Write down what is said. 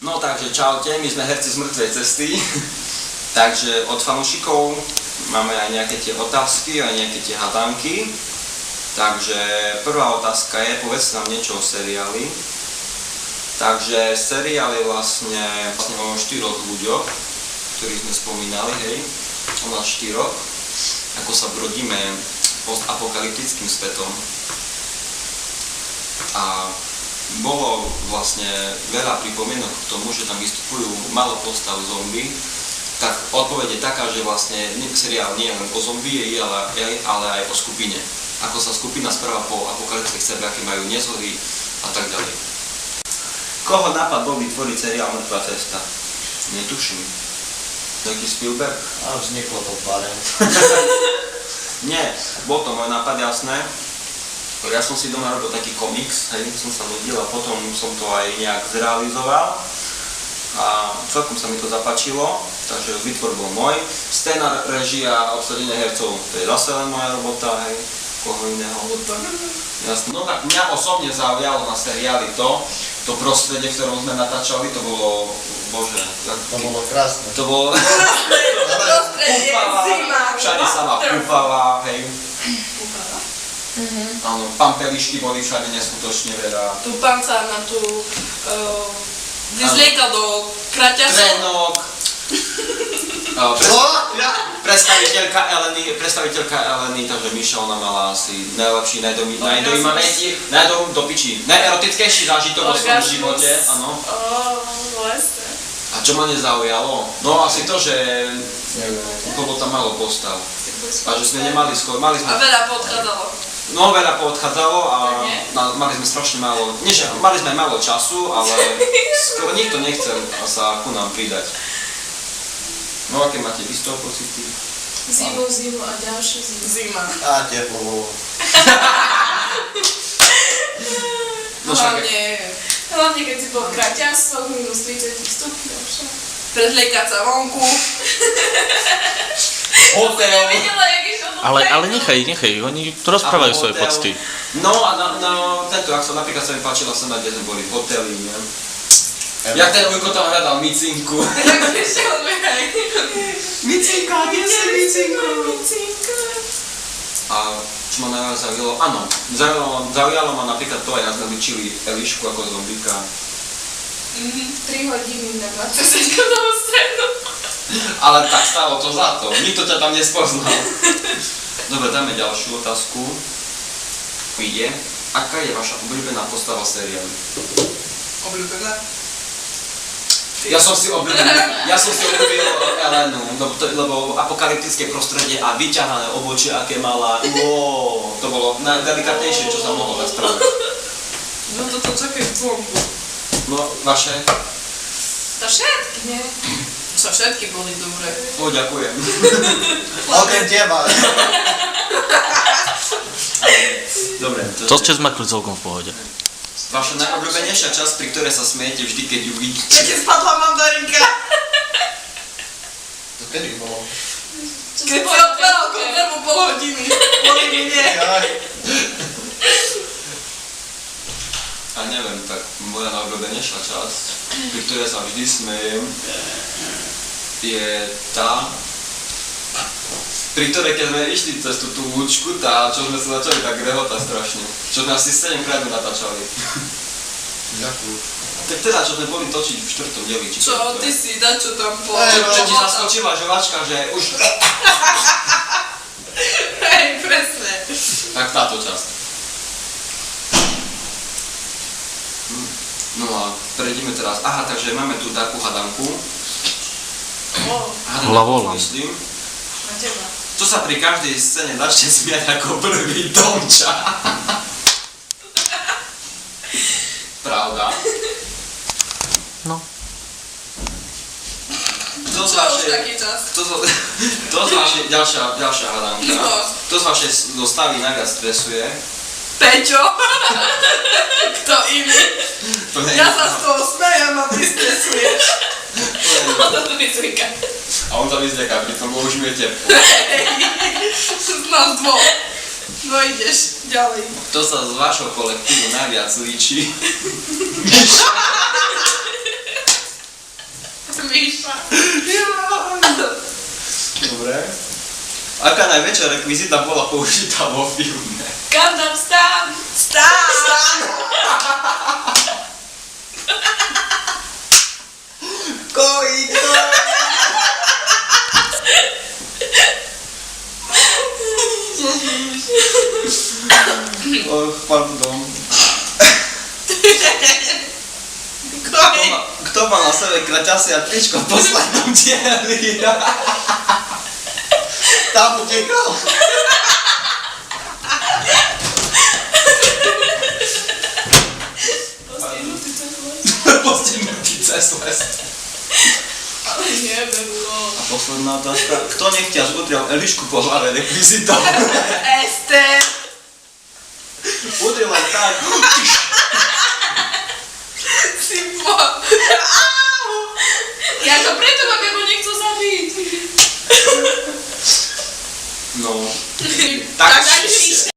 No takže čaute, my sme herci z mŕtvej cesty. Takže od fanúšikov máme aj nejaké tie otázky, aj nejaké tie hadanky. Takže prvá otázka je, povedz nám niečo o seriáli. Takže seriál je vlastne o 4 ľuďoch, ktorých sme spomínali, hej. O nás 4, ako sa brodíme postapokalyptickým svetom. A bolo vlastne veľa pripomienok k tomu, že tam vystupujú málo postav zombie. Tak odpoveď je taká, že vlastne seriál nie je len o zombie, ale aj o skupine. Ako sa skupina správa po apokalyptickej sebe, aké majú nezhody a tak ďalej. Koho napadlo vytvoriť seriál Mŕtva cesta? Netuším. Nejaký Spielberg? A vzniklo to párem. Nie, bol to môj nápad, jasné. Ja som si doma robil taký komiks, hej, som sa nudil a potom som to aj nejak zrealizoval. A celkom sa mi to zapáčilo, takže výtvor bol môj. Scénar, režia a obsadenie hercov, to je zase len moja robota, hej, koho iného. Jasne. No tak mňa osobne zaujalo na seriáli to prostredie, v ktorom sme natáčali, to bolo, bože. To bolo krásne. To bolo kúpava, všade sa ma kúpava, hej. Kúpava? Áno, pampelišky boli všade neskutočne veľa. Tu panca na tú... Kde zliekal do kraťasov. Trenok. Predstaviteľka Eleny, takže Miša, ona mala asi najlepší, najerotickejší zážitok vo svojom živote, áno. Vlastne. A čo ma nezaujalo? No asi to, že bolo tam málo postav. A že sme nemali skôr, mali sme... A veľa podchádzalo. No, veľa podchádzalo a mali sme strašne málo, nie že mali sme málo času, ale skoro nikto nechcel sa ku nám pridať. No, aké máte vy z toho pocity? Zimu a ďalšiu zimu. Zima. A teplo bolo. Hlavne keď si bol v kraťasoch, minus 30 stupňov však. Prezliekať sa vonku. Hotel. Ale nechaj, oni rozprávajú svoje pocty. No a tento, ak sa napríklad sa mi páčila scéna, kde sme boli v hoteli, ne? Jak ten Ujko tam hľadal micinku. Jak prišiel behaj. Micinka, kde si micinku? Micinka. A čo ma najviac zaujalo? Áno, zaujalo ma napríklad to, aj nás naličili Elišku ako zombíka. 3 hodiny na 27 strednú. Ale tak stalo to za to, nikto ťa tam nespoznal. Dobre, dáme ďalšiu otázku. Ide. Aká je vaša obľúbená postava seriálu? Obľúbená? Ja som si obľúbil Elenu, lebo apokalyptické prostredie a vyťahané obočie, aké mala, to bolo najdelikátnejšie, čo sa mohlo spraviť. No toto čakaj zvonku. No, vaše? To všetky, nie? Čo všetky boli dobré. Ďakujem. Okrem teba. Dobre. To ste zmakli celkom v pohode. Vaša najobľúbenejšia časť, pri ktorej sa smejete vždy, keď ju vidíte. Keď ti spadla mandarinka. To kedy bolo? Keď si otváral konzervu pol hodiny. Boli mi nie. A neviem, tak moja najobľúbenejšia časť, pri ktorej sa vždy smejem, je tá, pri ktorej keď sme išli cez tú lúčku, čo sme sa začali tak rehotať strašne. Čo sme asi 7 krát natáčali. Ďakujem. Tak teda, čo sme boli točiť v 4. dieli. Čo, ty si dačo tam po... Čo ti zaskočila žovačka, že už... Hej, presne. Tak táto časť. No a prejdeme teraz. Aha, takže máme tu takú hadanku. Hlavolam. Myslím. Na teba. Čo sa pri každej scéne začne smiať ako prvý Tomča. Pravda. No. To z vašej, ďalšia hadanka. To z vašej zostavy najviac stresuje. Peťo? Kto iný? Ja sa z toho smejem a ty stresuješ. On to vyzvíka. A on to vyzvíka, pritom už mi je teplo. Z nás dvoch. No ideš ďalej. Kto sa z vašho kolektívu najviac líči? Filipa. Dobre. Aká najväčšia rekvizita bola použitá vo filme? Gangnam Style. Kojito! Och, pardon. Kto má na sebe kraťasy a tričko v poslednom dieli? Tam utekal. Postihnutý cez les. Ale neberlo. A posledná otázka. Kto nechťaž udrel Elišku po hlave rekvizitou? Ester. Udrel len tak. Si po... Au! Ja to preto ma Bebo nechcel zabiť. No. Tak Tak ani šíšie.